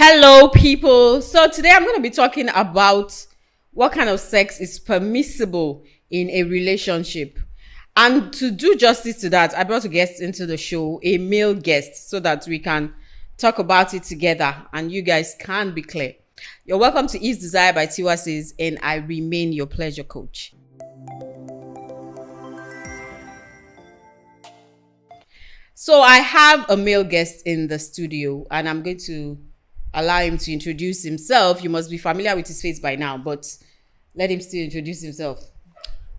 Hello, people. So today I'm going to be talking about what kind of sex is permissible in a relationship. And to do justice to that, I brought a guest into the show, a male guest, so that we can talk about it together and you guys can be clear. You're welcome to Eve's Desire by Tiwa Says, and I remain your pleasure coach. So I have a male guest in the studio, and I'm going to allow him to introduce himself. You must be familiar with his face by now, but let him still introduce himself.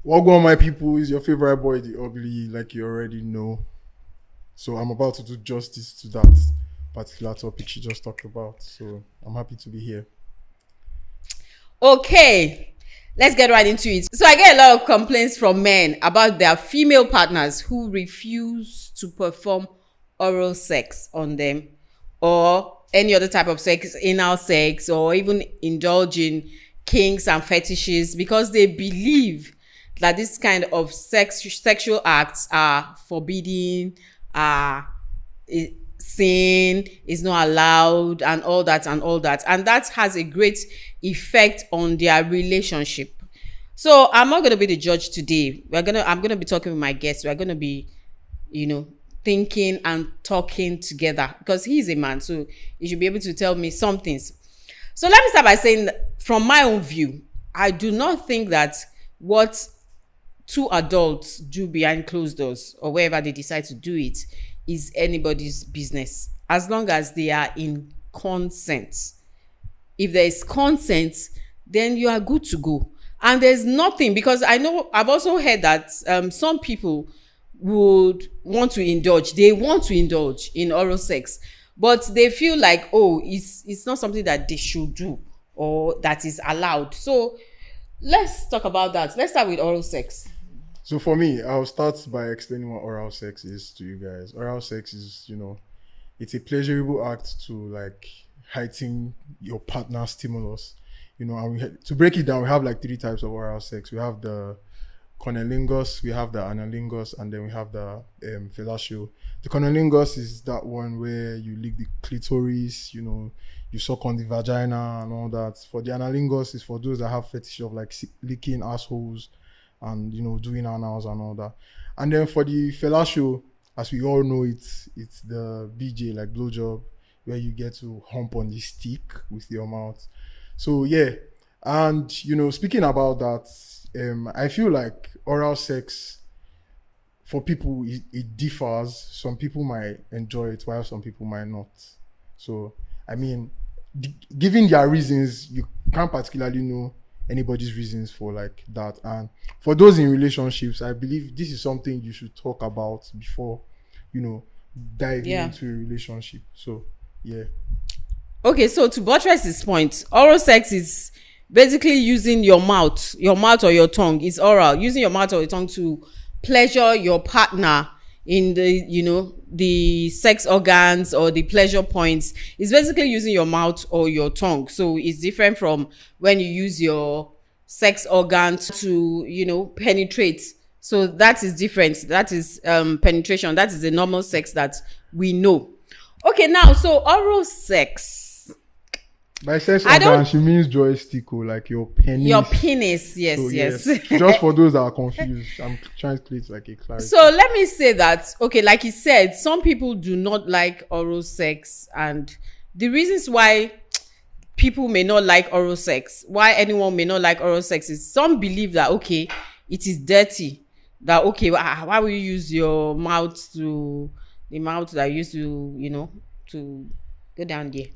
Welcome, my people. Is your favorite boy, the ugly, like you already know. So I'm about to do justice to that particular topic she just talked about. So I'm happy to be here. Okay, let's get right into it. So I get a lot of complaints from men about their female partners who refuse to perform oral sex on them or any other type of sex, anal sex, or even indulge in kinks and fetishes because they believe that this kind of sexual acts are forbidden, sin is not allowed, and all that. And that has a great effect on their relationship. So I'm not going to be the judge today. I'm going to be talking with my guests. We're going to be, thinking and talking together because he's a man, so he should be able to tell me some things. So let me start by saying that from my own view, I do not think that what two adults do behind closed doors or wherever they decide to do it is anybody's business, as long as they are in consent. If there is consent, then you are good to go. And there's nothing, because I've also heard that some people would want to indulge. They want to indulge in oral sex, but they feel like, it's not something that they should do or that is allowed. So let's talk about that. Let's start with oral sex. So for me, I'll start by explaining what oral sex is to you guys. Oral sex is, it's a pleasurable act to heighten your partner's stimulus. And to break it down, we have 3 types of oral sex. We have the cunnilingus, we have the analingus, and then we have the fellatio. The cunnilingus is that one where you lick the clitoris, you suck on the vagina and all that. For the analingus is for those that have fetish of licking assholes and doing anals and all that. And then for the fellatio, as we all know, it's the BJ, blowjob, where you get to hump on the stick with your mouth. So yeah, and speaking about that, I feel like oral sex, for people, it differs. Some people might enjoy it while some people might not. So, given their reasons, you can't particularly know anybody's reasons for that. And for those in relationships, I believe this is something you should talk about before, diving into a relationship. So, yeah. Okay, so to buttress this point, oral sex is basically using your mouth or your tongue. It's oral, using your mouth or your tongue to pleasure your partner in the sex organs or the pleasure points. It's basically using your mouth or your tongue. So it's different from when you use your sex organs to penetrate. So that is different. That is penetration. That is the normal sex that we know. Okay, now, so oral sex. By sex organ, she means joystick, your penis. Your penis, yes, so, yes. Just for those that are confused, I'm trying to create a clarity. So let me say that, okay, like you said, some people do not like oral sex, and the reasons why people may not like oral sex, why anyone may not like oral sex, is some believe that, okay, it is dirty. That, okay, why will you use your mouth the mouth that you used to, to go down there.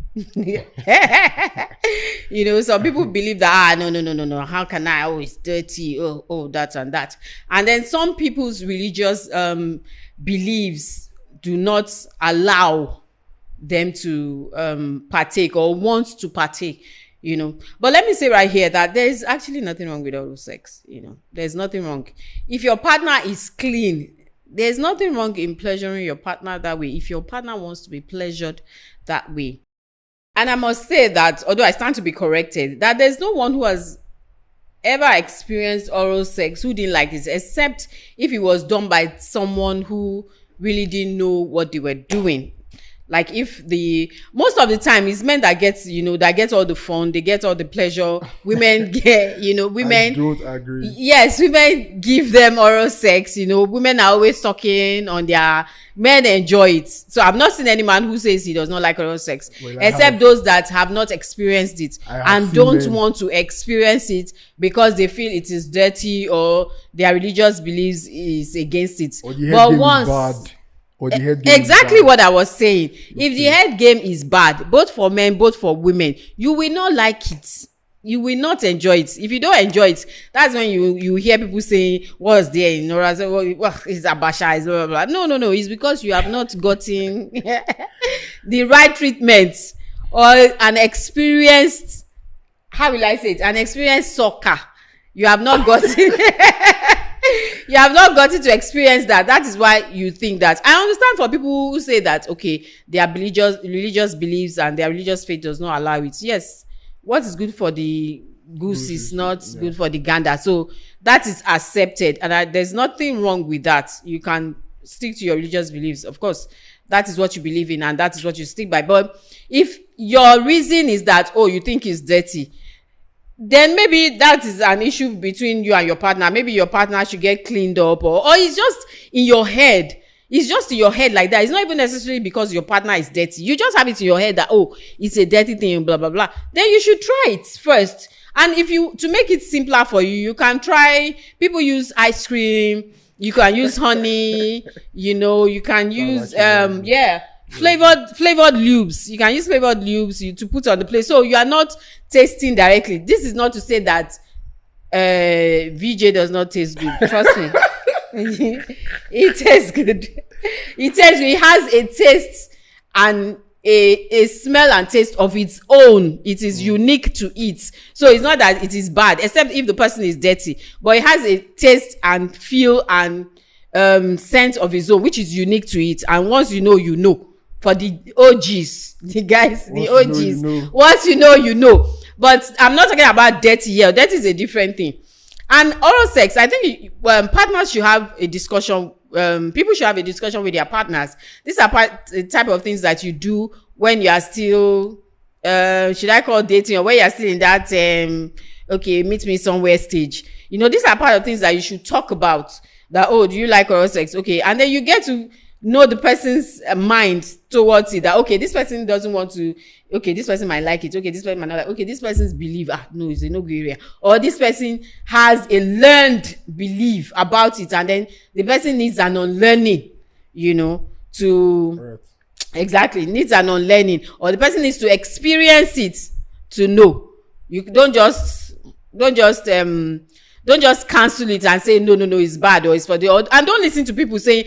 Some people believe that, no, how can I? Oh, it's dirty. Oh, that and that. And then some people's religious beliefs do not allow them to partake or want to partake, But let me say right here that there is actually nothing wrong with oral sex, There's nothing wrong. If your partner is clean, there's nothing wrong in pleasuring your partner that way, if your partner wants to be pleasured that way. And I must say that, although I stand to be corrected, that there's no one who has ever experienced oral sex who didn't like this, except if it was done by someone who really didn't know what they were doing. Like if the most of the time it's men that get, that get all the fun, they get all the pleasure. Women get, I women. don't agree. Yes, women give them oral sex. Women are always talking on their. Men enjoy it. So I've not seen any man who says he does not like oral sex, Well, except those that have not experienced it and don't want to experience it because they feel it is dirty or their religious beliefs is against it. Or the head But game once is bad. Or the head game exactly is bad. what I was saying. If the head game is bad, both for men, both for women, you will not like it. You will not enjoy it. If you don't enjoy it, that's when you hear people saying, what's there in Nora? Well, it's Abasha, it's blah, blah, blah. No. It's because you have not gotten the right treatment or an experienced, how will I say it? An experienced sucker. You have not gotten you have not gotten to experience that. That is why you think that. I understand for people who say that, okay, their religious beliefs and their religious faith does not allow it. Yes. What is good for the goose is not good for the gander. So that is accepted. And there's nothing wrong with that. You can stick to your religious beliefs. Of course, that is what you believe in and that is what you stick by. But if your reason is that, oh, you think it's dirty, then maybe that is an issue between you and your partner. Maybe your partner should get cleaned up or it's just in your head. It's just in your head like that. It's not even necessarily because your partner is dirty. You just have it in your head that, oh, it's a dirty thing, blah, blah, blah. Then you should try it first. And to make it simpler for you, you can try, people use ice cream, you can use honey, you can use, flavored lubes. You can use flavored lubes to put on the plate. So you are not tasting directly. This is not to say that VJ does not taste good. Trust me. It tastes good. It has a taste and a smell and taste of its own. It is unique to it. So it's not that it is bad, except if the person is dirty. But it has a taste and feel and scent of its own, which is unique to it. And once you know. For the OGs, the guys, the OGs. Once you know. But I'm not talking about dirty here. Dirty is a different thing. And oral sex, I think partners should have a discussion. People should have a discussion with their partners. These are the type of things that you do when you are still, should I call dating, or when you are still in that, okay, meet me somewhere stage. These are part of things that you should talk about. That, oh, do you like oral sex? Okay. And then you get to know the person's mind towards it, that, okay, this person doesn't want to, okay, this person might like it, okay, this person might not like, okay, this person's belief, no, it's a no-go area, or this person has a learned belief about it, and then the person needs an unlearning, to exactly needs an unlearning, or the person needs to experience it to know. You don't just cancel it and say no, it's bad or it's for the odd. And don't listen to people saying,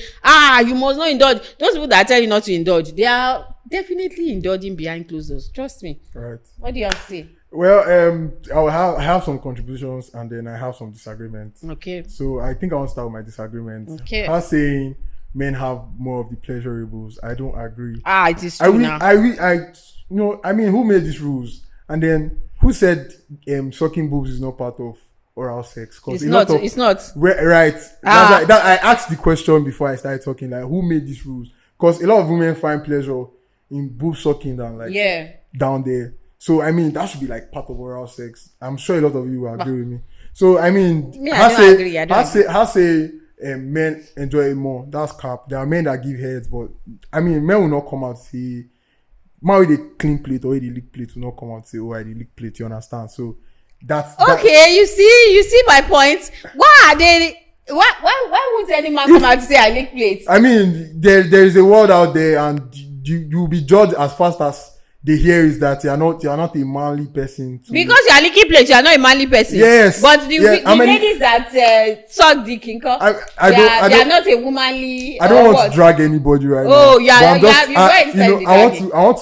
you must not indulge. Those people that tell you not to indulge, they are definitely indulging behind closed doors. Trust me. Right. What do you have to say? Well, I have some contributions and then I have some disagreements. Okay. So I think I want to start with my disagreements. Okay. Her saying men have more of the pleasurables, I don't agree. It is true now. Who made these rules? And then who said sucking boobs is not part of oral sex? It's not. Right. I asked the question before I started talking, like, who made these rules? Because a lot of women find pleasure in boob sucking than down there. So that should be like part of oral sex. I'm sure a lot of you will agree with me. So I don't agree. Men enjoy it more. That's cap. There are men that give heads, but men will not come out and say, man with a clean plate or a lick plate will not come out and say, oh, I did lick plate. You understand? So that's okay. You see my point. Why won't any man come out to say I lick plates? There is a world out there, and you'll be judged as fast as they hear is that you're not a manly person. Because you're licking plates, you're not a manly person. Yes. But the ladies that suck dick, they are not a womanly. I don't want to drag anybody right now. Oh, yeah. I want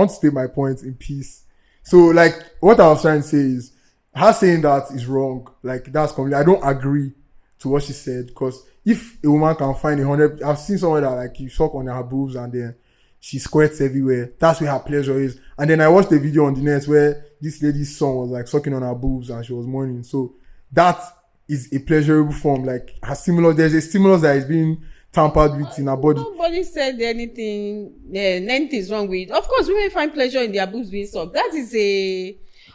to state my point in peace. So, like, what I was trying to say is, her saying that is wrong. Like, that's completely, I don't agree to what she said, because if a woman can find 100, I've seen someone that, like, you suck on her boobs and then she squirts everywhere. That's where her pleasure is. And then I watched a video on the net where this lady's son was like sucking on her boobs and she was moaning. So that is a pleasurable form. Like, there's a stimulus that is being tampered with in her body. Nobody said anything's wrong with it. Of course, women find pleasure in their boobs being sucked.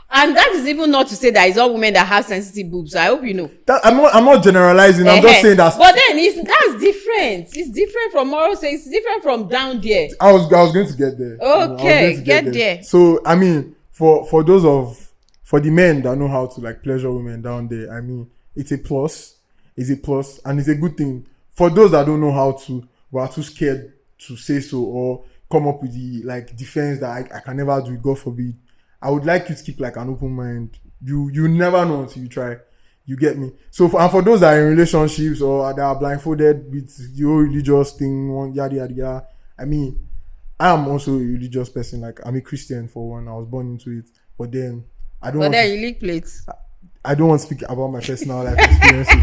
And that is even not to say that it's all women that have sensitive boobs. I hope you know. I'm not generalizing. I'm just saying that. But then that's different. It's different from oral sex. It's different from down there. I was going to get there. Okay, get there. So I mean, for the men that know how to like pleasure women down there, I mean, it's a plus. It's a plus, and it's a good thing. For those that don't know how to, but are too scared to say so or come up with the like defense that I can never do it, God forbid. I would like you to keep like an open mind. You never know until you try. You get me? So for those that are in relationships or that are blindfolded with your religious thing, yada yada yada. I mean, I am also a religious person. Like I'm a Christian for one. I was born into it, but then I don't. But then you lick plates. I don't want to speak about my personal life experiences.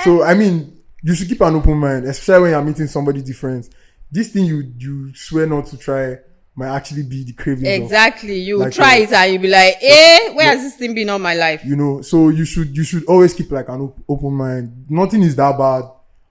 So I mean, you should keep an open mind, especially when you're meeting somebody different. This thing you swear not to try might actually be the cravings. Exactly. You like, try it and you'll be like, where has this thing been all my life? You know, so you should always keep like an open mind. Nothing is that bad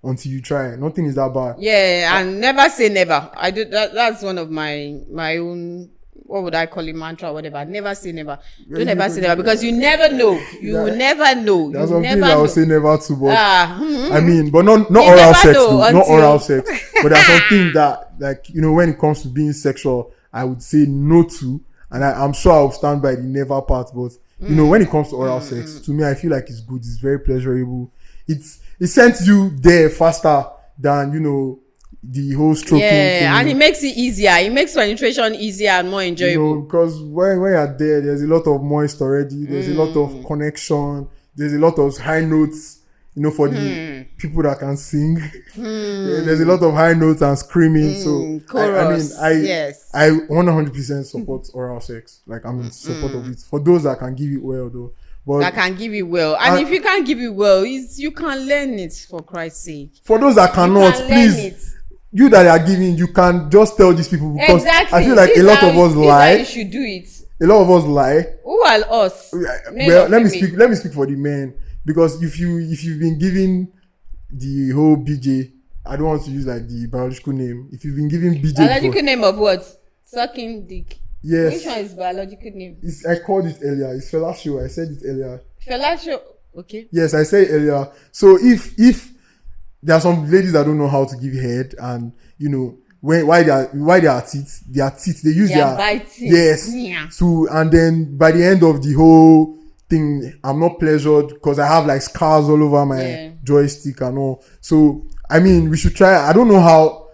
until you try. Nothing is that bad. Yeah, and never say never. I do that's one of my own, what would I call it, mantra or whatever. Never say never. Don't ever say never, because you never know. You will never know. There's some things I would say never to, but I mean, but not oral sex though. Not oral sex. But there's something that, like, you know, when it comes to being sexual, I would say no to, and I'm sure I'll stand by the never part. But you know, when it comes to oral sex, to me, I feel like it's good. It's very pleasurable. It sends you there faster than, you know, the whole stroking thing. And it makes it easier. It makes penetration easier and more enjoyable. You know, because when you're there, there's a lot of moist already. There's a lot of connection. There's a lot of high notes. You know, for the people that can sing, there's a lot of high notes and screaming. So chorus, I 100% support oral sex. Like I'm in support of it. For those that can give it well, though. But that can give it well, and if you can't give it well, you can learn it, for Christ's sake. For those that cannot, please, you that are giving, you can just tell these people, because I feel like a lot of us lie. You should do it. A lot of us lie. Who are us? Well, let me speak for the men. Because if you've been given the whole BJ, I don't want to use like the biological name. If you've been given BJ, biological name of what? Sucking dick. Yes. Which one is biological name? I called it earlier. It's fellatio. I said it earlier. Fellatio. Okay. Yes, I said it earlier. So if there are some ladies that don't know how to give head, and you know why they are teeth, they use their biting. Yes. Yeah. So and then by the end of the whole thing, I'm not pleasured because I have like scars all over my joystick and all. So I mean, we should try. I don't know how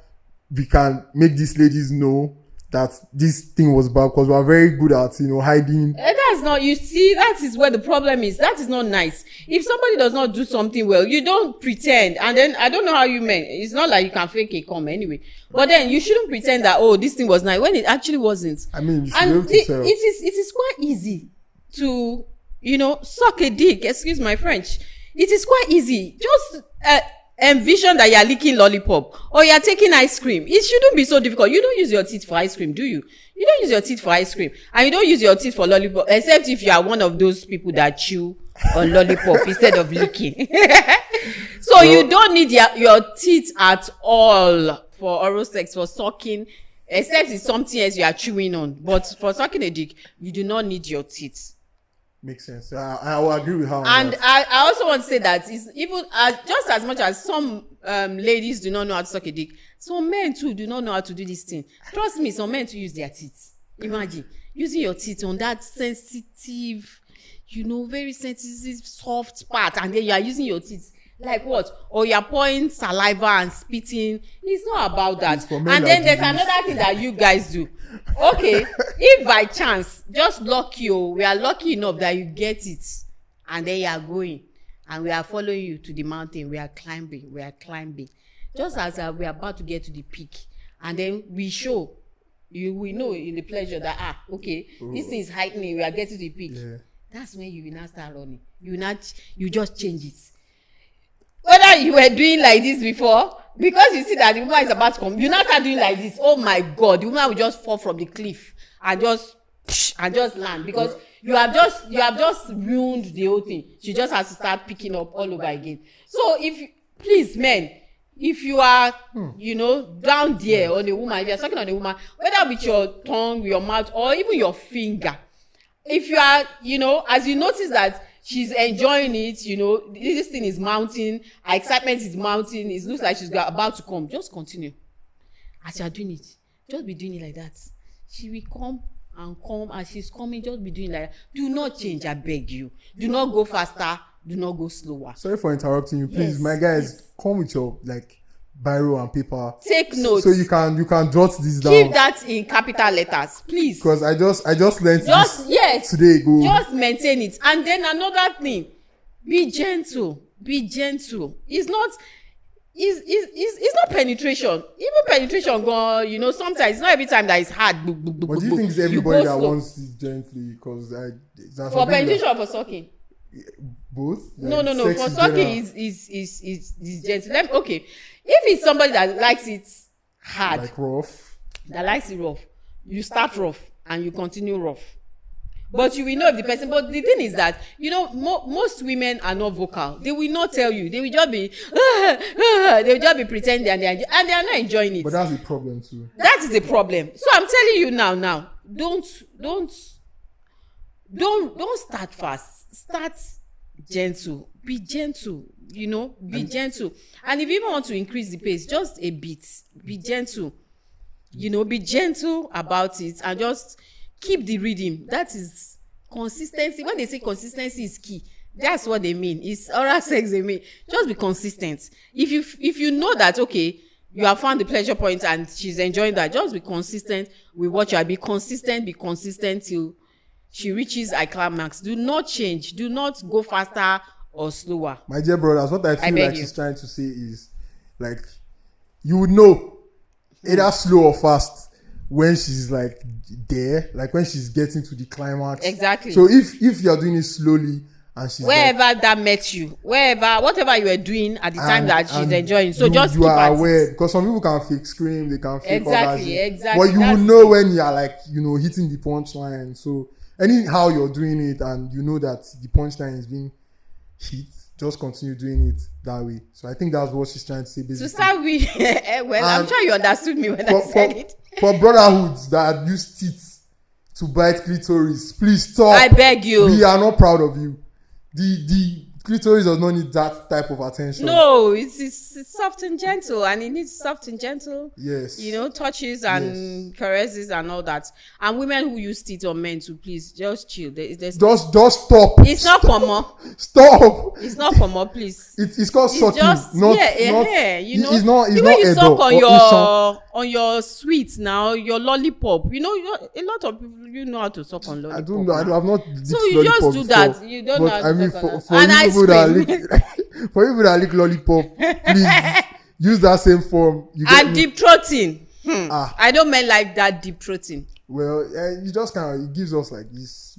we can make these ladies know that this thing was bad, because we are very good at, you know, hiding. That's not, you see, that is where the problem is. That is not nice. If somebody does not do something well, you don't pretend. And then I don't know how you meant. It's not like you can fake a cum anyway. But then you shouldn't pretend that, oh, this thing was nice, when it actually wasn't. I mean, you should be able to tell. It is quite easy to, you know, suck a dick. Excuse my French. It is quite easy. Just envision that you're licking lollipop or you're taking ice cream. It shouldn't be so difficult. You don't use your teeth for ice cream, do you? You don't use your teeth for ice cream, and you don't use your teeth for lollipop, except if you are one of those people that chew on lollipop instead of licking. So you don't need your teeth at all for oral sex, for sucking, except it's something else you are chewing on. But for sucking a dick, you do not need your teeth. Makes sense. I will agree with her. And I also want to say that it's even just as much as some ladies do not know how to suck a dick, some men too do not know how to do this thing. Trust me, some men too use their teeth. Imagine using your teeth on that sensitive, you know, very sensitive, soft part, and then you are using your teeth. Like what? Or you're pouring saliva and spitting. It's not about that. And then there's another thing that you guys do. Okay, if by chance, just lucky, we are lucky enough that you get it, and then you are going, and we are following you to the mountain. We are climbing. Just as we are about to get to the peak, and then we show you, we know in the pleasure that okay, this thing is heightening. We are getting to the peak. Yeah. That's when you will not start running. You just change it. Whether you were doing like this before, because you see that the woman is about to come, you now start doing like this. Oh my God, the woman will just fall from the cliff and just land, because you have just ruined the whole thing. She just has to start picking up all over again. So please, men, if you are, down there on a woman, if you're sucking on a woman, whether with your tongue, your mouth, or even your finger, if you are, as you notice that she's enjoying it, this thing is mounting, her excitement is mounting, it looks like she's about to come, just continue. As you are doing it, just be doing it like that. She will come and come, as she's coming, just be doing like that. Do not change, I beg you. Do not go faster, do not go slower. Sorry for interrupting you, please. Yes, my guys, come with your biro and paper. Take notes. So you can jot this down. Keep that in capital letters, please. Because I just learned this today. Just maintain it. And then another thing, be gentle. Be gentle. It's not penetration. Even penetration go, sometimes it's not every time that it's hard. But do you think it's everybody that wants it gently? Because for penetration or for sucking? Both? No. For sucking is gentle. Okay. If it's somebody that likes it hard, like rough, that likes it rough, you start rough and you continue rough. But you will know if the person. But the thing is that most women are not vocal. They will not tell you. They will just be they will just be pretending and they are not enjoying it. But that's the problem too. That is the problem. So I'm telling you now. Don't start fast. Start gentle. Be gentle. Be gentle. And if you even want to increase the pace, just a bit. Be gentle. Be gentle about it and just keep the rhythm. That is consistency. When they say consistency is key, that's what they mean. It's oral sex they mean. Just be consistent. If you know that, okay, you have found the pleasure point and she's enjoying that, just be consistent with what you are. Be consistent till she reaches a climax. Do not change. Do not go faster or slower. My dear brothers, what I feel like she's trying to say is, you would know either slow or fast when she's there, when she's getting to the climax. Exactly. So if you're doing it slowly and she's wherever that met you, whatever you were doing at the time that she's enjoying, so just you are aware, because some people can fake scream, they can fake exactly. But you will know when you are hitting the punchline. So anyhow you're doing it and you know that the punchline is being hit, just continue doing it that way. So I think that's what she's trying to say basically. To start with, I'm sure you understood me when I said it. For brotherhoods that use teeth to bite clitoris, please stop. I beg you. We are not proud of you. The clitoris does not need that type of attention. No, it's soft and gentle, and it needs soft and gentle. Yes. Touches and caresses and all that. And women who use teeth on men too, please just chill. Just stop. It's not common. Stop. It's not common, please. It's called sucking. It's not. It's not. The way you suck on your sweet now, your lollipop. A lot of people know how to suck on lollipop. I don't know. I've not. So you just do that. You don't know how to suck on for you that lick lollipop, please use that same form. Deep throating. I don't mean like that deep throating. Well, you just it gives us this,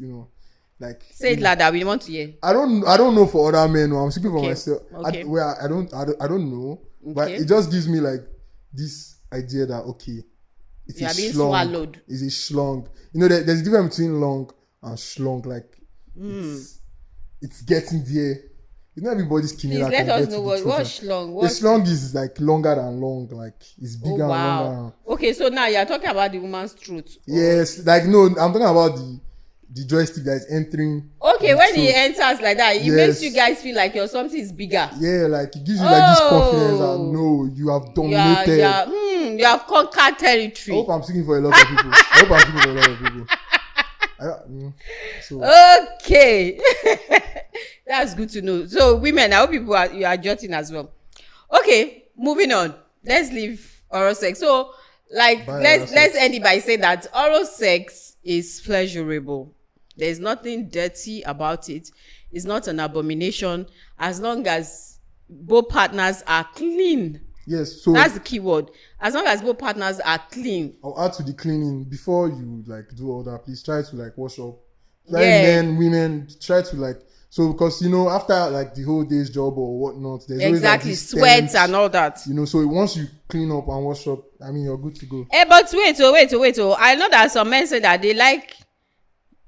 say it louder. We want to hear. I don't know for other men. I'm speaking for myself. Okay. I don't know, but it just gives me this idea that it's you are being schlong. Swallowed. It's a schlong. There's a difference between long and schlong. It's getting there. Not everybody's skinny. Please let us know what's schlong. The schlong is longer than long. It's bigger and longer. Okay, so now you're talking about the woman's throat. Yes, no, I'm talking about the joystick that is entering. Okay, when it enters like that, it makes you guys feel like your something is bigger. Yeah, it gives you this confidence that no, you have dominated. You have conquered territory. I hope I'm speaking for a lot of people. Okay. That's good to know. So women, I hope you are jotting as well. Okay, moving on. Let's leave oral sex. So let's end it by saying that oral sex is pleasurable. There's nothing dirty about it. It's not an abomination as long as both partners are clean. Yes, so that's the key word. As long as both partners are clean. I'll add to the cleaning before you do all that. Please try to wash up. Men, women, try to so because after the whole day's job or whatnot, there's always sweat and all that. So once you clean up and wash up, you're good to go. But wait. I know that some men say that they like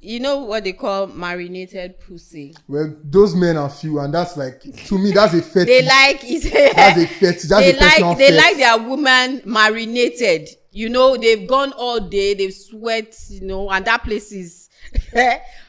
you know what they call marinated pussy. Well, those men are few, and that's like, to me, that's a fetish. They like it. That's a fetish. That's a personal They fetish. like their woman marinated. You know, they've gone all day, they've sweat, you know, and that place is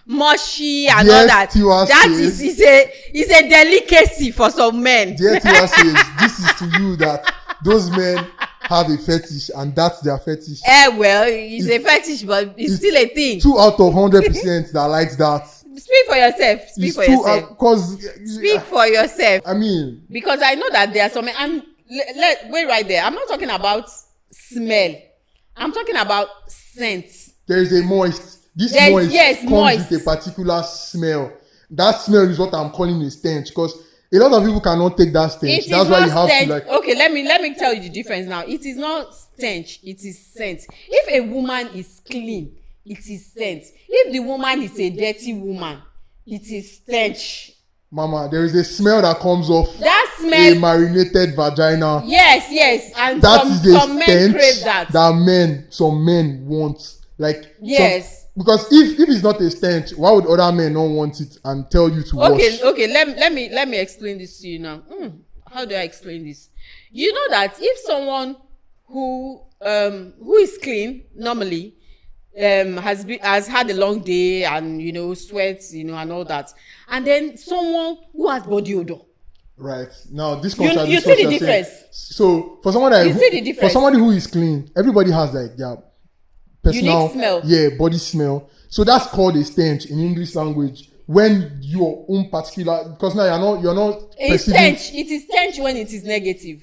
mushy and all that. That is a delicacy for some men. Dear Tiwa says, this is to you that those men have a fetish, and that's their fetish. Well, it's a fetish, but it's still a thing. 2 out of 100% that likes that. Speak for yourself. Speak for yourself. Speak for yourself. I mean, because I know that there are some. Wait right there. I'm not talking about smell. I'm talking about scent. There is a moist. This comes with a particular smell. That smell is what I'm calling a stench, because a lot of people cannot take that stench. That's why you have stench. To like. Okay, let me tell you the difference now. It is not stench. It is scent. If a woman is clean, it is scent. If the woman is a dirty woman, it is stench. Mama, there is a smell that comes off that smell, a marinated vagina. Yes, and that is a some men crave that. Some men want. Like, yes. Because if it's not a stench, why would other men not want it and tell you to wash? Okay, let me explain this to you now. How do I explain this? You know that if someone who is clean normally has had a long day and, you know, sweats, you know, and all that, and then someone who has body odor. Right. Now this contradicts you see the difference. So for somebody who is clean, everybody has like their personal smell. Body smell. So that's called a stench in English language. When your own particular, because now you're not a stench. It is stench when it is negative.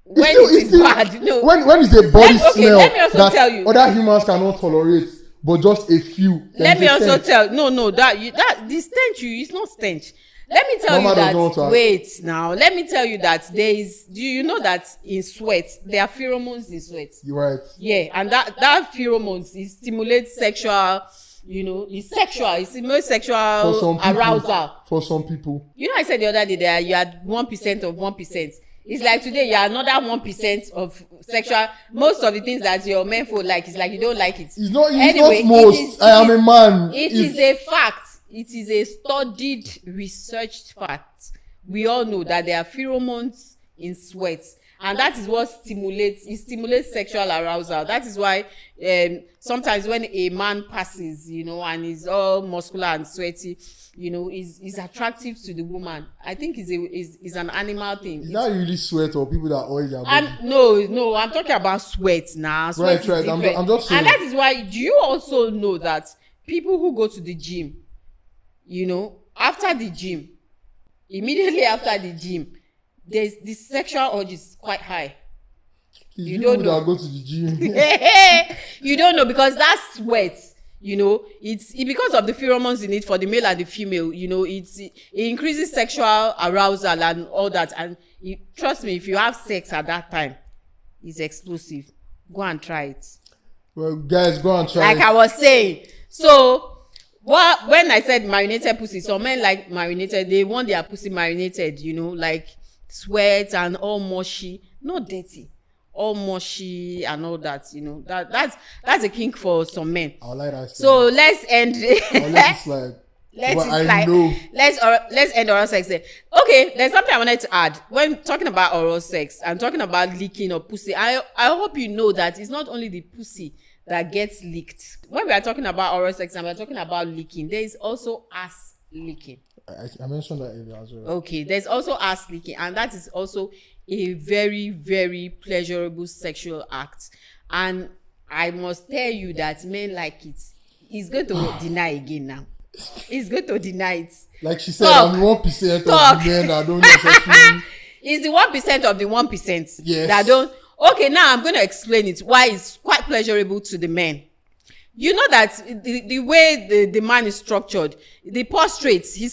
When it is bad. No. When it's a body smell that other humans cannot tolerate, but just a few. Let me also tell that the stench is not stench. Let me tell you that. Wait, now. Let me tell you that do you know that in sweat there are pheromones in sweat? You're right. Yeah, and that pheromones it stimulates sexual. You know, it's sexual. It stimulates sexual arousal. For some people. You know, I said the other day that you had 1% of 1%. It's like today you are another 1% of sexual. Most of the things that your men for like is like you don't like it. It's not most. I am a man. It is a fact. It is a studied, researched fact. We all know that there are pheromones in sweat, and that is what stimulates sexual arousal. That is why sometimes when a man passes, you know, and is all muscular and sweaty, you know, is attractive to the woman. I think is an animal thing. Is that really sweat or people that oil their body? No, I'm talking about sweat now. Sweat right. I'm just saying. And that is why, do you also know that people who go to the gym, you know, immediately after the gym, the sexual urge is quite high. You don't know. That go to the gym. You don't know, because that sweat, you know, it's because of the pheromones in it for the male and the female. You know, it increases sexual arousal and all that. And trust me, if you have sex at that time, it's explosive. Go and try it. Well, guys, go and try it. Like I was saying, so. Well, when I said marinated pussy, some men like marinated. They want their pussy marinated, you know, like sweat and all mushy, not dirty, all mushy and all that, you know. That's a kink for some men. I like that. So let's end. Let's end oral sex there. Okay, there's something I wanted to add. When talking about oral sex and talking about licking of pussy, I hope you know that it's not only the pussy that gets licked. When we are talking about oral sex and we are talking about licking, there is also ass licking. I mentioned that earlier as well. Okay, there's also ass licking, and that is also a very, very pleasurable sexual act. And I must tell you that men like it. He's going to deny again now. He's going to deny it. Like she said, I'm 1% of the men that don't know. It's the 1% of the 1%. Yes. That don't. Okay, now I'm going to explain it. Why it's quite pleasurable to the men. You know that the way the man is structured, his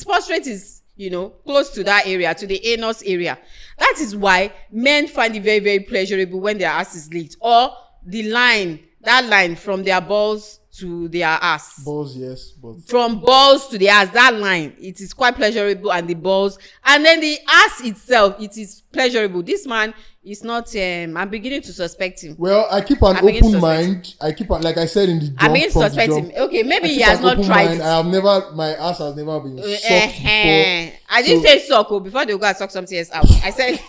prostate is, you know, close to that area, to the anus area. That is why men find it very, very pleasurable when their ass is licked, or that line from their balls to their ass. Balls, yes, but From balls to the ass, that line, it is quite pleasurable, and the balls, and then the ass itself, it is pleasurable. This man is not. I'm beginning to suspect him. well, I keep an open mind. I keep like I said in the jump. I'm beginning to suspect him. Okay, maybe he has not tried. I have never. My ass has never been sucked before. I didn't say suck. Oh, before they go and suck something else out. I said.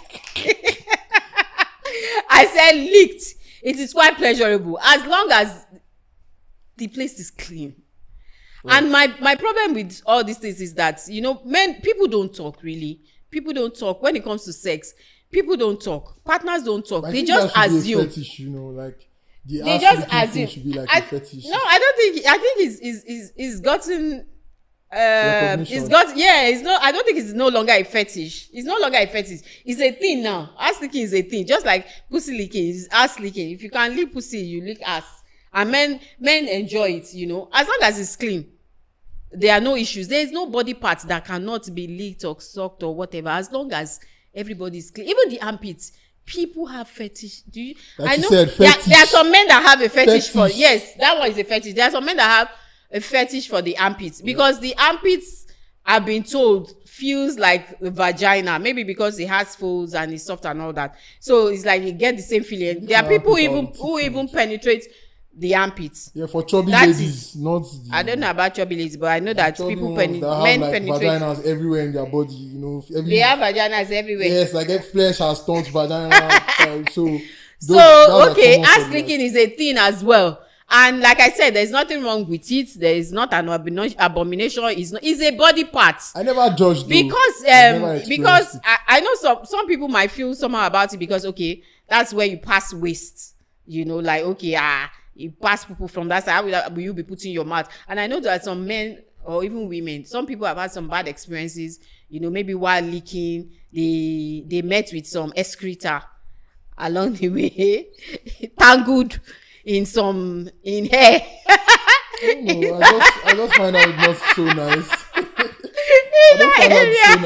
I said licked. It is quite pleasurable as long as the place is clean. Right. And my problem with all these things is that, people don't talk really. People don't talk when it comes to sex. People don't talk. Partners don't talk. They just assume. Be a fetish, like they just assume. Should be like a fetish. No, I don't think. I think he's gotten. It's got. Yeah, it's no. I don't think it's no longer a fetish. It's no longer a fetish. It's a thing now. Ass licking is a thing. Just like pussy licking is ass licking. If you can lick pussy, you lick ass. And men enjoy it, as long as it's clean. There are no issues. There is no body part that cannot be licked or sucked or whatever, as long as everybody is clean. Even the armpits, people have fetish. Do you? Like I know said, there are some men that have a fetish for. Yes, that one is a fetish. There are some men that have a fetish for the armpits because the armpits, I've been told, feels like a vagina. Maybe because it has folds and it's soft and all that. So it's like you get the same feeling. There are people who even penetrate the armpits. Yeah, for chubby ladies, not. I don't know about chubby ladies, but I know that people men penetrate vaginas everywhere in their body. They have vaginas everywhere. Yes, like flesh has turned vagina. So okay, ass licking is a thing as well. And like I said, there's nothing wrong with it. There is not an abomination. It's a body part. I never judged because I know some people might feel somehow about it because okay, that's where you pass waste. Like okay, you pass people from that side. How will you be putting your mouth? And I know that some men or even women, some people have had some bad experiences. Maybe while licking, they met with some excreta along the way, tangled in hair. I just find out not so nice. I don't find out so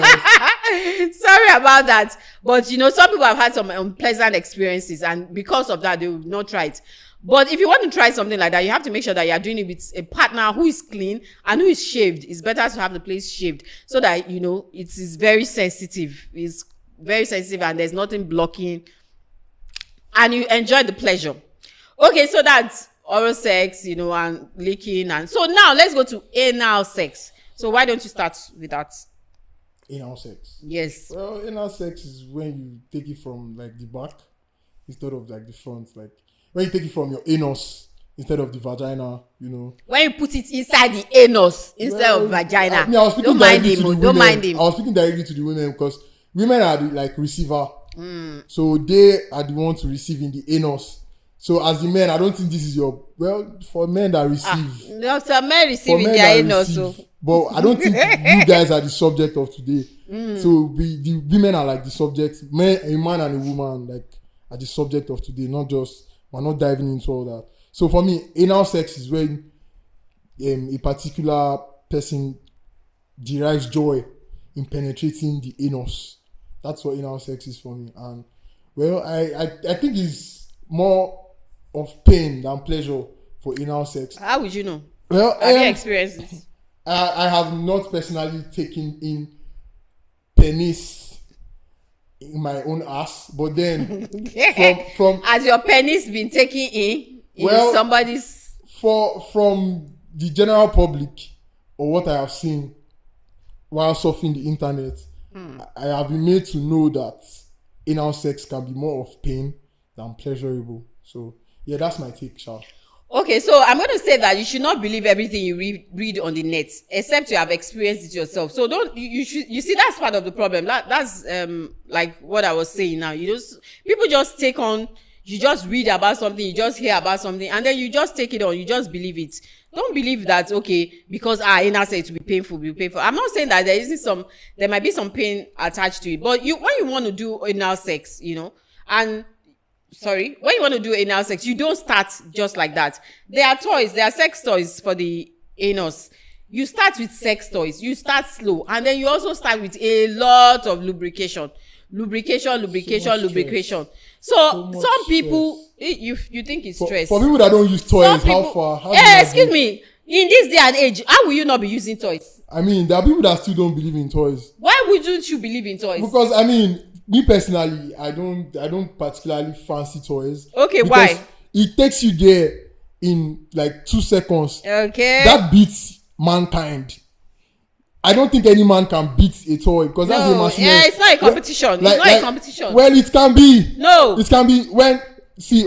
nice. Sorry about that, but some people have had some unpleasant experiences, and because of that, they will not try it. But if you want to try something like that, you have to make sure that you are doing it with a partner who is clean and who is shaved. It's better to have the place shaved so that it is very sensitive. It's very sensitive, and there's nothing blocking, and you enjoy the pleasure. Okay, so that's oral sex, and licking. And so now let's go to anal sex. So why don't you start with that? Anal sex? Yes. Well, anal sex is when you take it from like the back instead of like the front. Like when you take it from your anus instead of the vagina, When you put it inside the anus instead of vagina. I was speaking Don't mind him. I was speaking directly to the women because women are the like receiver. So they are the ones to receive in the anus. So as the men, I don't think this is for men that receive. No, some men receive in their anus. But I don't think you guys are the subject of today. So the women are like the subject. A man and a woman like are the subject of today. We're not diving into all that. So for me, anal sex is when a particular person derives joy in penetrating the anus. That's what anal sex is for me. And I think it's more of pain than pleasure for anal sex. How would you know? Well, have you experienced it? I have not personally taken in penis in my own ass, but then from has your penis been taken in somebody's from the general public or what I have seen while surfing the internet, I have been made to know that anal sex can be more of pain than pleasurable. So yeah, that's my take, Charles. Okay, so I'm going to say that you should not believe everything you read on the net, except you have experienced it yourself. So you see, that's part of the problem. That's like what I was saying now. People just take on, you just read about something, you just hear about something, and then you just take it on, you just believe it. Don't believe that, okay, because anal sex will be painful, I'm not saying that there might be some pain attached to it, but when you want to do anal sex, when you want to do anal sex, you don't start just like that. There are sex toys for the anus. You start with sex toys. You start slow. And then you also start with a lot of lubrication. lubrication. So So much some people, stress. you think it's stress. For people that don't use toys, Some how people, far? How do you excuse do? me, in this day and age, how will you not be using toys? I mean, there are people that still don't believe in toys. Why wouldn't you believe in toys? Because I mean, me personally, I don't particularly fancy toys. Okay, because why? It takes you there in like 2 seconds. Okay. That beats mankind. I don't think any man can beat a toy because that's a machine. Yeah, it's not a competition. Well, It's not a competition. Well, it can be. No. It can be when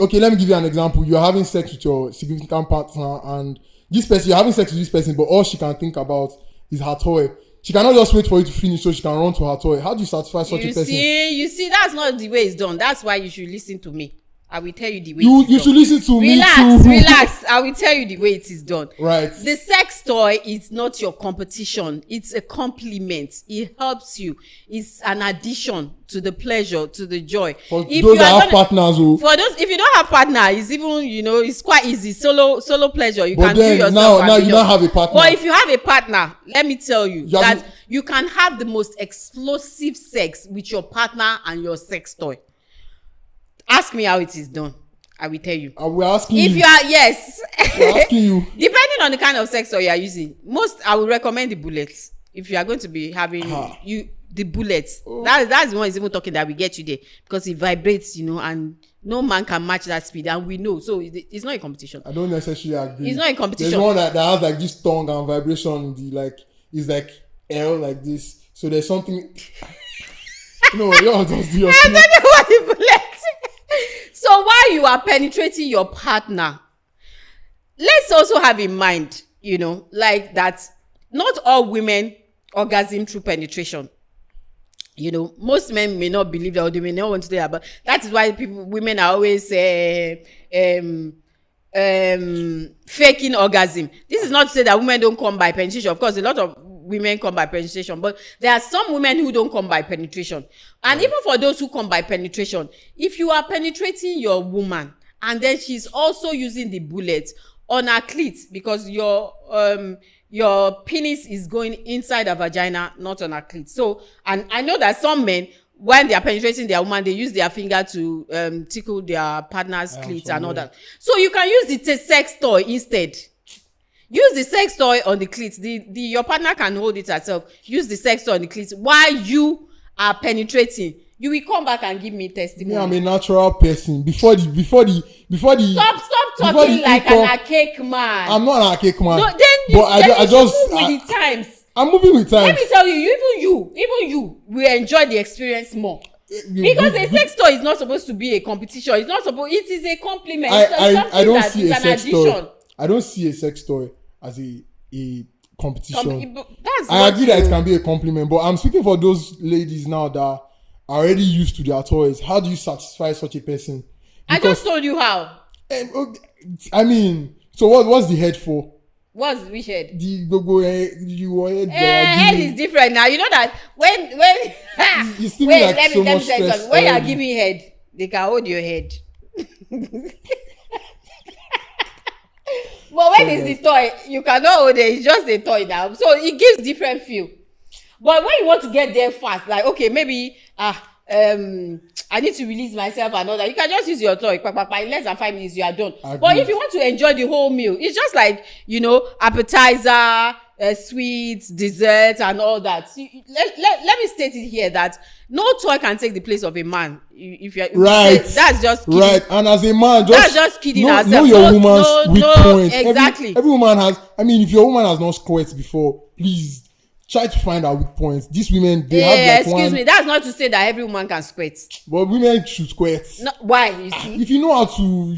okay, let me give you an example. You're having sex with your significant partner and this person, you're having sex with this person, but all she can think about is her toy. She cannot just wait for you to finish so she can run to her toy. How do you satisfy such a person? You see, that's not the way it's done. That's why you should listen to me. I will tell you the way You should listen to me too. Relax. I will tell you the way it is done. Right. The sex toy is not your competition. It's a compliment. It helps you. It's an addition to the pleasure, to the joy. For those that have partners, for those, if you don't have partner, it's even, it's quite easy. Solo pleasure. You but can do yourself. Now you don't have a partner. But if you have a partner, let me tell you that to, you can have the most explosive sex with your partner and your sex toy. Ask me how it is done. I will tell you. We're asking if you are, yes. We're asking you. Depending on the kind of sex toy you are using, I will recommend the bullets. If you are going to be having the bullets, that's the one is even talking that will get you there because it vibrates, and no man can match that speed, and we know. So it's not a competition. I don't necessarily agree. It's not a competition. There's one that has like this tongue and vibration. It's like L like this. So there's something. No, you just do your thing. I don't know what the bullets. So while you are penetrating your partner, let's also have in mind, like that not all women orgasm through penetration. Most men may not believe that, or they may not want to do that, but that is why women are always faking orgasm. This is not to say that women don't come by penetration. Of course, a lot of women come by penetration, but there are some women who don't come by penetration. And even for those who come by penetration, if you are penetrating your woman and then she's also using the bullet on her clit, because your penis is going inside her vagina, not on her clit. So, and I know that some men, when they are penetrating their woman, they use their finger to tickle their partner's clit and all that. So you can use the sex toy instead. Use the sex toy on the clit. Your partner can hold it herself. Use the sex toy on the clit while you are penetrating. You will come back and give me testimony. I'm a natural person. Before the Stop talking like an archaic man. I'm not an archaic man. No, then I just move with the times. I'm moving with times. Let me tell you, even you will enjoy the experience more. Because a sex toy is not supposed to be a competition. It is a compliment. I don't see a sex toy. I don't see a sex toy as a competition. I agree that it can be a compliment, but I'm speaking for those ladies now that are already used to their toys. How do you satisfy such a person? Because, I just told you how. I mean, so what's the head for? What's which head? Head is different now. You know that when let me tell you something. When you are giving head, they can hold your head. But when it's the toy, you cannot hold it. It's just a toy now. So it gives different feel. But when you want to get there fast, like, okay, maybe I need to release myself and all that, you can just use your toy. In less than 5 minutes, you are done. But if you want to enjoy the whole meal, it's just like, appetizer, sweets, dessert, and all that. Let me state it here that no toy can take the place of a man. Right. That's just kidding. Right. And as a man, that's just kidding ourselves. Know your woman's weak points. Exactly. Every woman has. I mean, if your woman has not squirted before, please try to find her weak points. These women, they have like excuse me. That's not to say that every woman can squirt. But women should squirt. No, why? You see, if you know how to,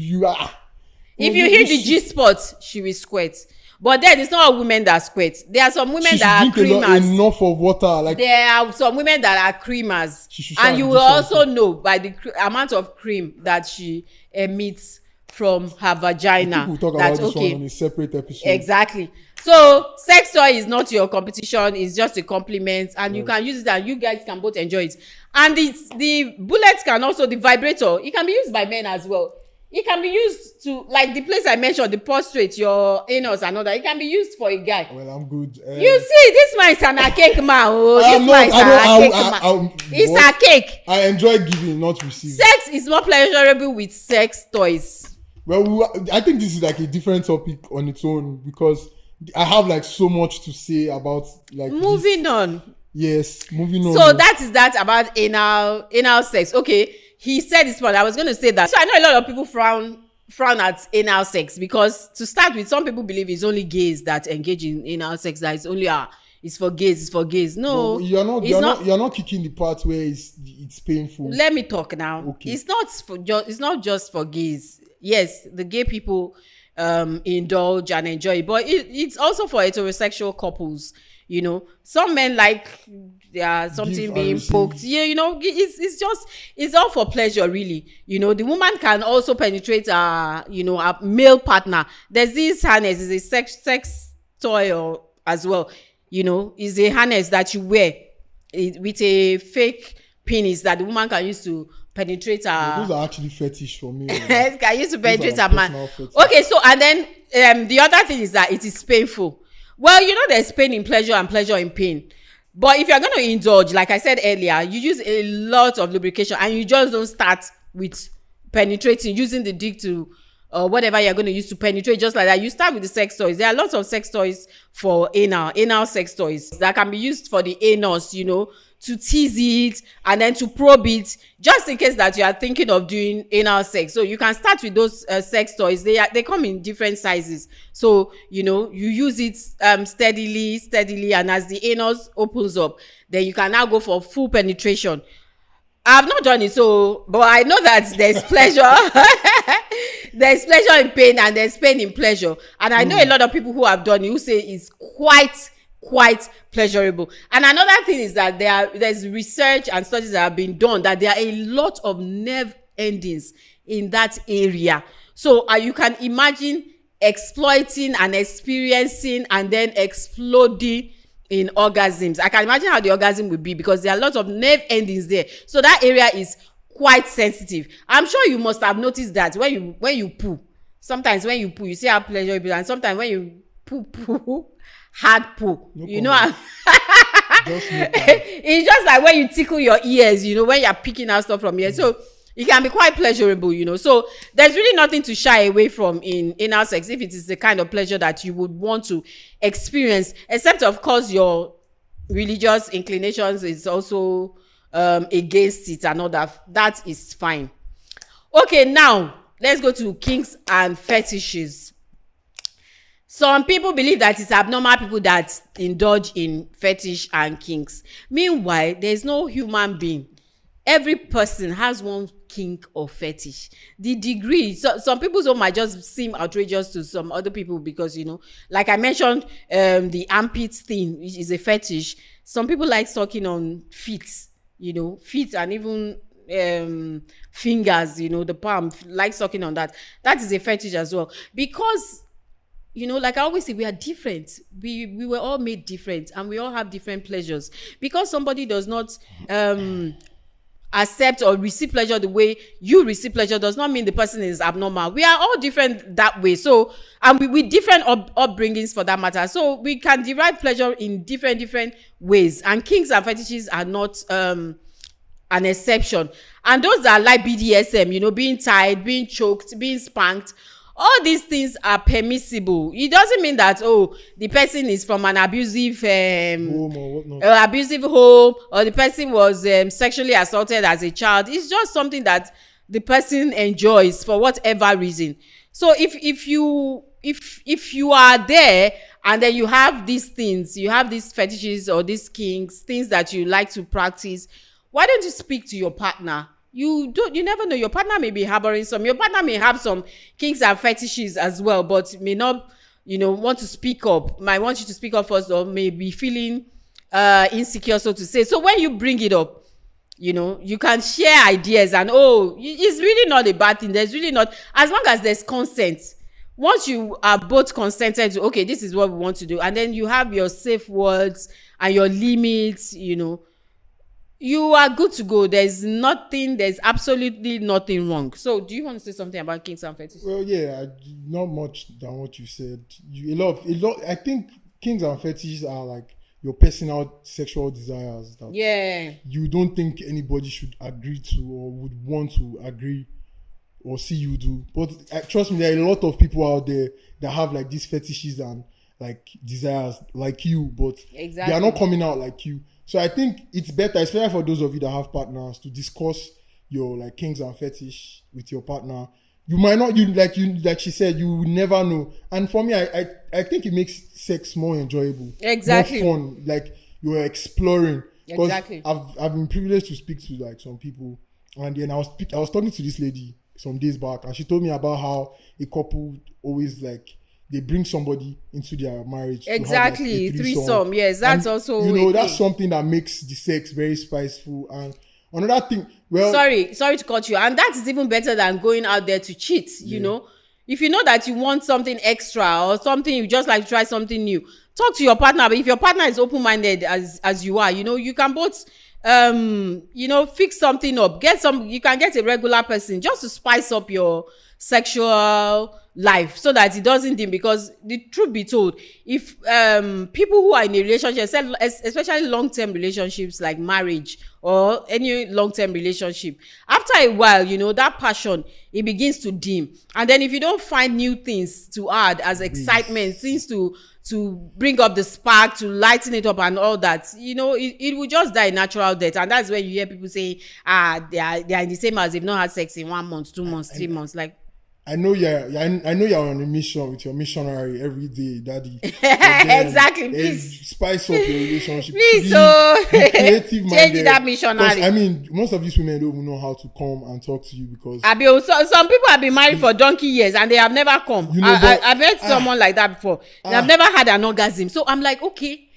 if you hit the G spot, she will squirt. But then it's not all women that squirt. There are some women that are creamers. Enough of water. Like there are some women that are creamers, and you will also know by the amount of cream that she emits from her vagina. We'll talk about this one on a separate episode. Exactly. So sex toy is not your competition. It's just a compliment, and you can use it, and you guys can both enjoy it. And the bullets can also, the vibrator, it can be used by men as well. It can be used to, like the place I mentioned, the prostate, your anus and all that. It can be used for a guy. Well, I'm good. You see, this man is an archaic man. Oh, I am this not. man is I an don't. archaic man. It's what? archaic. I enjoy giving, not receiving. Sex is more pleasurable with sex toys. Well, I think this is like a different topic on its own because I have like so much to say about like Moving on. Yes, moving on. So that is that about anal sex. Okay, he said this one. I was going to say that. So I know a lot of people frown at anal sex because, to start with, some people believe it's only gays that engage in anal sex. That it's only it's for gays. It's for gays. No, you're not kicking the part where it's painful. Let me talk now. Okay. It's not just for gays. Yes, the gay people indulge and enjoy, but it's also for heterosexual couples. You know, some men like something being poked. Yeah, you know, it's all for pleasure, really. You know, the woman can also penetrate a male partner. There's this harness, is a sex toy as well. You know, is a harness that you wear with a fake penis that the woman can use to penetrate those are actually fetish for me. Can use to penetrate a man. Okay, so and then the other thing is that it is painful. Well, you know, there's pain in pleasure and pleasure in pain. But if you're going to indulge, like I said earlier, you use a lot of lubrication and you just don't start with penetrating, using the dick to whatever you're going to use to penetrate, just like that. You start with the sex toys. There are lots of sex toys for anal sex toys that can be used for the anus, you know, to tease it and then to probe it, just in case that you are thinking of doing anal sex. So you can start with those sex toys. They come in different sizes. So, you know, you use it steadily, and as the anus opens up, then you can now go for full penetration. I've not done it, but I know that there's pleasure. There's pleasure in pain and there's pain in pleasure. And I know a lot of people who have done it who say it's quite pleasurable. And another thing is that there's research and studies that have been done that there are a lot of nerve endings in that area. So you can imagine exploiting and experiencing and then exploding in orgasms. I can imagine how the orgasm would be because there are lots of nerve endings there. So that area is quite sensitive. I'm sure you must have noticed that when you poo, sometimes when you poo, you see how pleasurable, and sometimes when you poo, hard poo, you know. It's just like when you tickle your ears, you know, when you're picking out stuff from here. So it can be quite pleasurable, you know. So there's really nothing to shy away from in anal sex if it is the kind of pleasure that you would want to experience, except of course your religious inclinations is also against it and all that. That is fine. Okay, now let's go to kinks and fetishes. Some people believe that it's abnormal people that indulge in fetish and kinks. Meanwhile, there's no human being. Every person has one kink or fetish. The degree, some people's own might just seem outrageous to some other people because, you know, like I mentioned, the armpit thing, which is a fetish. Some people like sucking on feet, you know, feet and even fingers, you know, the palm, like sucking on that. That is a fetish as well. Because, you know, like I always say, we are different. We were all made different and we all have different pleasures. Because somebody does not accept or receive pleasure the way you receive pleasure does not mean the person is abnormal. We are all different that way. So, and with different upbringings for that matter. So we can derive pleasure in different ways. And kinks and fetishes are not an exception. And those that like BDSM, you know, being tied, being choked, being spanked, all these things are permissible. It doesn't mean that, the person is from an abusive home or whatnot. Or the person was sexually assaulted as a child. It's just something that the person enjoys for whatever reason. So if you are there and then you have these things, you have these fetishes or these kinks, things that you like to practice, why don't you speak to your partner? You never know. Your partner may be harboring some. Your partner may have some kinks and fetishes as well, but may not, you know, want to speak up. Might want you to speak up first, or may be feeling insecure, so to say. So when you bring it up, you know, you can share ideas and it's really not a bad thing. There's really not, as long as there's consent. Once you are both consented to, okay, this is what we want to do, and then you have your safe words and your limits, you know, you are good to go. There's absolutely nothing wrong. So do you want to say something about kinks and fetishes? Well, yeah, not much than what you said. A lot. I think kings and fetishes are like your personal sexual desires that Yeah, you don't think anybody should agree to or would want to agree or see you do. But trust me, there are a lot of people out there that have like these fetishes and like desires like you, but they are not exactly. coming out like you. So I think it's better, especially for those of you that have partners, to discuss your like kinks and fetish with your partner. You might not, like she said, you will never know. And for me, I think it makes sex more enjoyable, Exactly. more fun. Like you're exploring. Because Exactly. I've been privileged to speak to like some people, and then I was talking to this lady some days back, and she told me about how a couple always like they bring somebody into their marriage to have like Exactly. a threesome. Threesome. Yes, that's And also you know a that's thing. something that makes the sex very spiceful. And another thing, well, Sorry to cut you. And that is even better than going out there to cheat, you yeah, know. If you know that you want something extra or something, you just like to try something new, talk to your partner. But if your partner is open-minded as you are, you know, you can both fix something up. You can get a regular person just to spice up your sexual life so that it doesn't dim. Because the truth be told, if people who are in a relationship, especially long-term relationships like marriage or any long-term relationship, after a while, you know, that passion, it begins to dim. And then if you don't find new things to add as excitement, please. things to bring up the spark, to lighten it up and all that, you know, it will just die a natural death. And that's when you hear people say, they are in the same house, they've not had sex in 1 month, 2 months, 3 months. Like, I know you're on a mission with your missionary every day, daddy. But then exactly, please. spice up your relationship. Please, Be creative change minded. that Because missionary. I mean, most of these women don't even know how to come and talk to you because Some people have been married for donkey years and they have never come. you know. But I've met someone like that before. They have never had an orgasm. So I'm like, okay.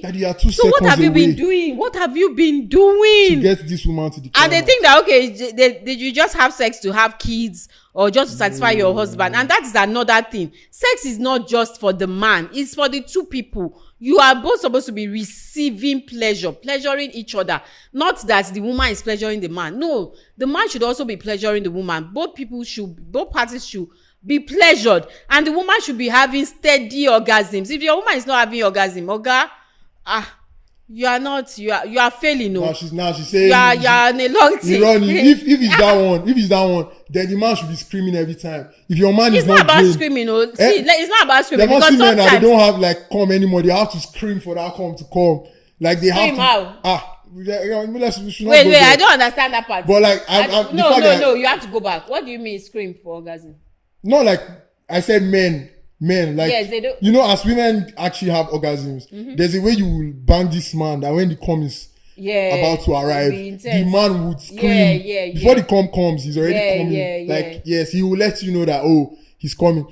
daddy, you are 2 So what seconds have you been away doing? What have you been to doing? get this woman to the And they climax. think that, okay, you just have sex to have kids or just to satisfy your husband. And that is another thing. Sex is not just for the man. It's for the two people. You are both supposed to be receiving pleasure, pleasuring each other. Not that the woman is pleasuring the man. No, the man should also be pleasuring the woman. Both parties should be pleasured. And the woman should be having steady orgasms. If your woman is not having orgasm, you are failing. No, She's saying you are in a long thing. running. If it's that one, then the man should be screaming every time. If your man It's is not not about drained, screaming. No, see, it's not about there screaming must because be men that they sometimes don't have like come anymore. They have to scream for that come to come. Like they Scream have to. how? We should not wait, go I there. don't understand that part. But like, No, you have to go back. What do you mean scream for orgasm? not like I said, men, like Yes, they do. you know, as women actually have orgasms, there's a way you will bang this man that when the cum is Yeah, about to arrive, be the intense. man would scream Yeah. before the cum comes. He's already Yeah, coming. yeah. Like yes, he will let you know that he's coming.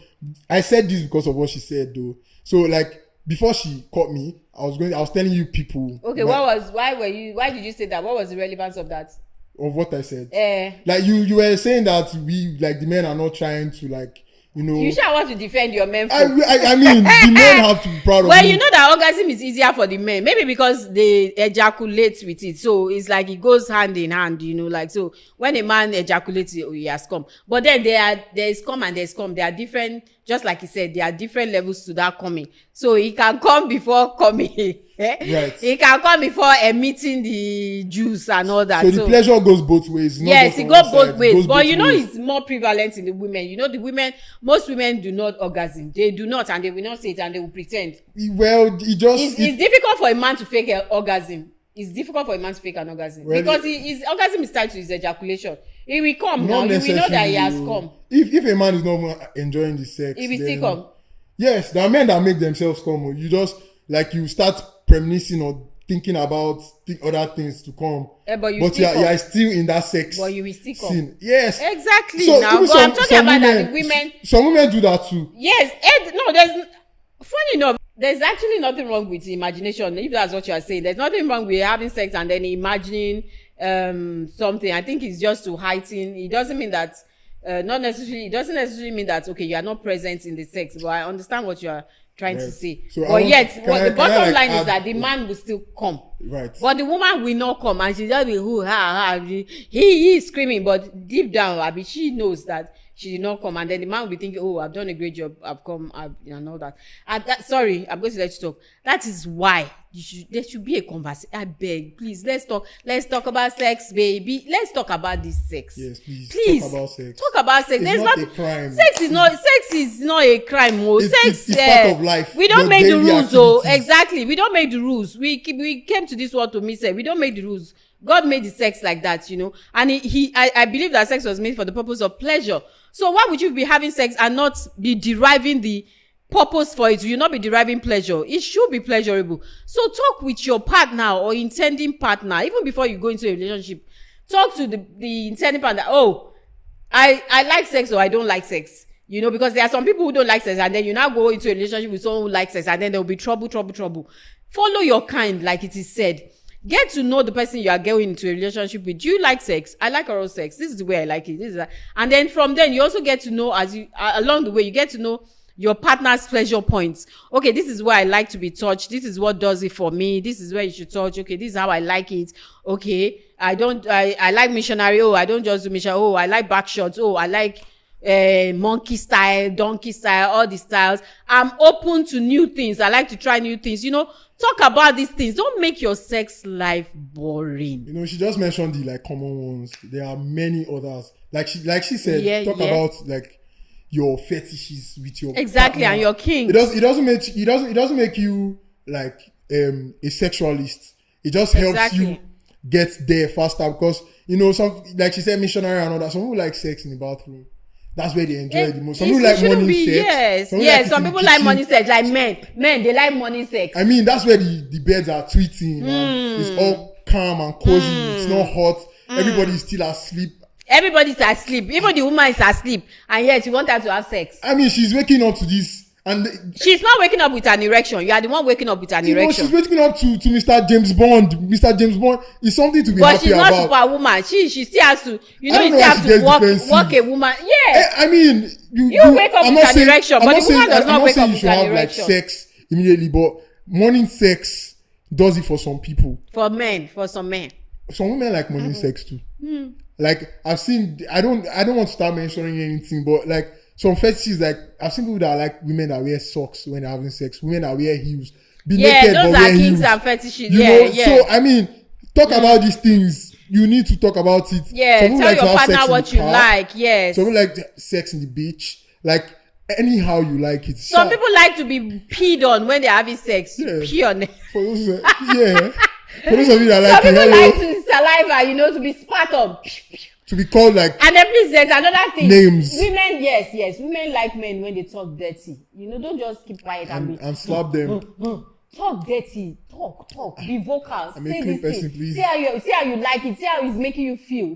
I said this because of what she said though. So like before she caught me, I was telling you people. Okay, why did you say that? What was the relevance of that? Of what I said. Eh. Like you were saying that we like the men are not trying to like You sure want to defend your men. I mean the men have to be proud of Well, me. you know that orgasm is easier for the men, maybe because they ejaculate with it, so it's like it goes hand in hand, you know. Like, so when a man ejaculates, he has come. But then there is come and there's come. There are different, just like he said, there are different levels to that coming. So he can come before coming. Right. He can come before emitting the juice and all that. So the pleasure goes both ways. Not Yes, just it on goes one both side. It ways. goes But both you know, ways. it's more prevalent in the women. You know, most women do not orgasm. They do not, and they will not say it, and they will pretend. Well, It's difficult for a man to fake an orgasm. It's difficult for a man to fake an orgasm because his orgasm is tied to his ejaculation. He will come now. You will know that he has come. If a man is not enjoying the sex, He will then, still come. Yes, there are men that make themselves come. You just like you start reminiscing or thinking about other things to come. But you but still come. you are still in that sex. But you will still come. scene. Yes. Exactly. So Now, even but I'm talking about that the women. Some women do that too. Yes. No, there's funny enough. There's actually nothing wrong with imagination. If that's what you are saying, there's nothing wrong with having sex and then imagining something. I think it's just to heighten. It doesn't mean that. Not necessarily. It doesn't necessarily mean that okay, you are not present in the sex. But I understand what you trying to Right. say. So But yet, can what I- the can I, bottom like, line is add- that the man will still come. Right. But the woman will not come, and she just be who ha ha. He is screaming, but deep down, Abi, she knows that she did not come, and then the man will be thinking, "Oh, I've done a great job. I've come, and all that." And sorry, I'm going to let you talk. That is why there should be a conversation. I beg, please, let's talk. Let's talk about sex, baby. Let's talk about this sex. Yes, please. Please Talk about sex. Talk about sex. It's There's not a crime. Sex is not a crime. Sex it's part of life. We don't Your make the daily rules. Oh, activities. exactly. We don't make the rules. We came to this world to meet sex. We don't make the rules. God made the sex like that, and I believe that sex was made for the purpose of pleasure. So why would you be having sex and not be deriving the purpose for it? You not be deriving pleasure. It should be pleasurable. So talk with your partner or intending partner even before you go into a relationship. Talk to the intending partner. Oh, I like sex or I don't like sex. Because there are some people who don't like sex, and then you now go into a relationship with someone who likes sex, and then there will be trouble. Follow your kind, like it is said. Get to know the person you are going into a relationship with. Do you like sex? I like oral sex. This is the way I like it. This is that. And then from then you also get to know, as you along the way, you get to know your partner's pleasure points. Okay, this is where I like to be touched. This is what does it for me. This is where you should touch. Okay, this is how I like it. Okay, I like missionary. Oh, I don't just do missionary. Oh, I like back shots. Oh, I like monkey style, donkey style, all the styles. I'm open to new things. I like to try new things. Talk about these things. Don't make your sex life boring. She just mentioned the common ones. There are many others. Like she said, talk about your fetishes with your exactly partner. And your king. It doesn't make you a sexualist. It just helps you get there faster because some, like she said, missionary and all that. Some people like sex in the bathroom. That's where they enjoy it the most. Some people like morning sex. Yes. Some people like morning sex, like men. Men, they like morning sex. I mean, that's where the beds are tweeting. And it's all calm and cozy. It's not hot. Everybody's still asleep. Everybody's asleep. Even the woman is asleep. And yet you want her to have sex. I mean, she's waking up to this. And she's not waking up with an erection. You are the one waking up with an erection. She's waking up to Mr. James Bond. Mr. James Bond is something to be happy about. But she's not superwoman. She still has to. You still have to walk a woman. Yeah. I mean, you wake up with an erection, but the woman does not wake up with an erection. I'm not saying you should have sex immediately, but morning sex does it for some people. For some men. Some women like morning sex too. Like I've seen. I don't want to start mentioning anything, but some fetishes, I've seen people that like women that wear socks when they're having sex, women that wear heels, naked those but are wear kinks heels. and fetishes. So I mean, talk about these things. You need to talk about it. Tell your partner what you like. Yes. Some people like sex in the beach, anyhow you like it. Some people like to be peed on when they're having sex. Yeah. Pee on them. For those of you that like some people like to saliva, to be spat on. To be called and then please, there's another thing. Names. Women, yes. Women like men when they talk dirty. Don't just keep quiet and slap them. Talk dirty. Talk. Be vocal. I'm a say clean this person, thing. please. See how you like it. See how it's making you feel.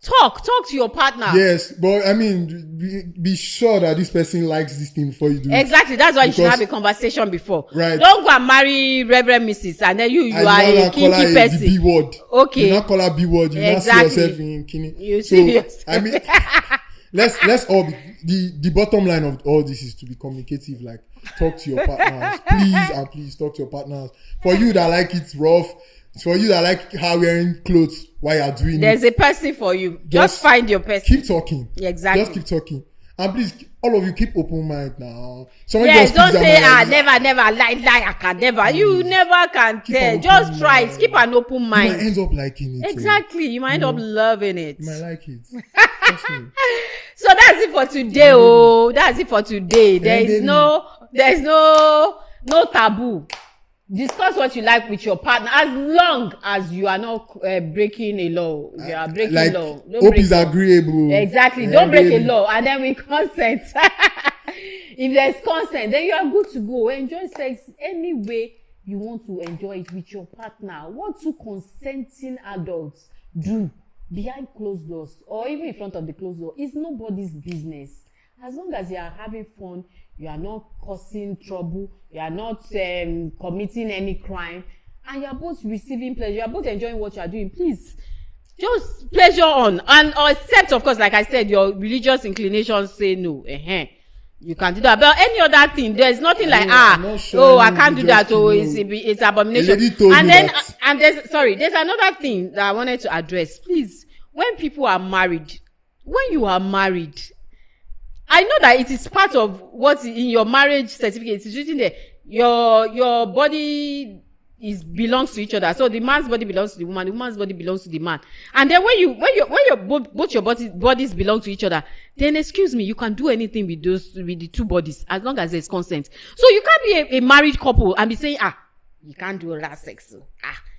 Talk to your partner. Yes, but I mean, be sure that this person likes this thing before you do it. Exactly. That's why you should have a conversation before. Right. Don't go and marry Reverend Mrs. and then you are a kinky person. The B word. Okay. You not call her B word. You not see yourself in kinky. You see yourself. I mean, let's all be, the bottom line of all this is to be communicative. Talk to your partners, please talk to your partners. For you that like it rough. For you that like how wearing clothes while you're doing there's a person for you. Just find your person. Keep talking. Exactly. Just keep talking. And please, all of you, keep open mind now. Yes, don't say, never, lie, I can never. You never can tell. Just try it. Keep an open mind. You might end up liking it. Exactly. You might end up loving it. You might like it. So that's it for today. That's it for today. There's no taboo. Discuss what you like with your partner as long as you are not breaking a law. You are breaking law. Hope is agreeable. Exactly. Don't break a law and then we consent. If there's consent, then you are good to go. Enjoy sex any way you want to enjoy it with your partner. What two consenting adults do behind closed doors or even in front of the closed door is nobody's business. As long as you are having fun, you are not causing trouble, you are not committing any crime, and you are both receiving pleasure, you are both enjoying what you are doing, please just pleasure on. And except of course, like I said, your religious inclinations say no. You can do that. But any other thing, there's nothing like I'm not sure oh, I anyone can't would do that. just, Oh, you it's know, abomination. a lady told And me then that. and there's another thing that I wanted to address. Please, when people are married, when you are married, I know that it is part of what's in your marriage certificate. It's written there. Your body belongs to each other. So the man's body belongs to the woman's body belongs to the man. And then when your both your bodies belong to each other, then excuse me, you can do anything with the two bodies as long as there's consent. So you can't be a married couple and be saying, you can't do oral sex.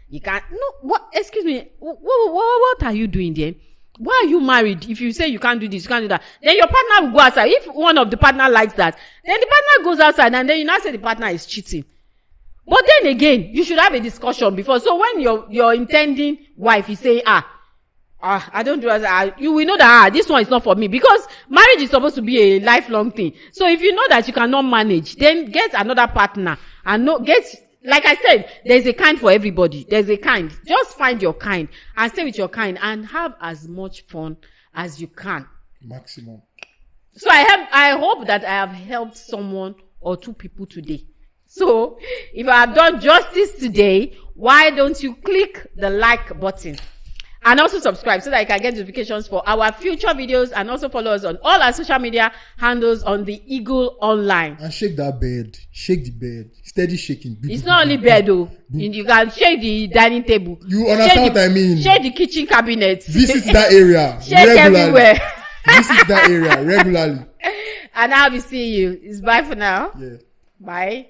You can't. No, what? Excuse me. What are you doing there? Why are you married? If you say you can't do this, you can't do that, then your partner will go outside. If one of the partner likes that, then the partner goes outside, and then you now say the partner is cheating. But then again, you should have a discussion before. So when your intending wife is saying, I don't do that, you will know that this one is not for me, because marriage is supposed to be a lifelong thing. So if you know that you cannot manage, then get another partner and like I said, there's a kind for everybody. There's a kind. Just find your kind and stay with your kind and have as much fun as you can. Maximum. So I hope that I have helped someone or two people today. So if I have done justice today, why don't you click the like button and also subscribe so that you can get notifications for our future videos, and also follow us on all our social media handles on the Eagle Online. And shake that bed. Shake the bed. Steady shaking. It's not only bed though. You can shake the dining table. You understand what I mean? Shake the kitchen cabinet. Visit that area. Shake regularly. everywhere. Visit that area regularly. And I'll be seeing you. It's bye for now. Yeah. Bye.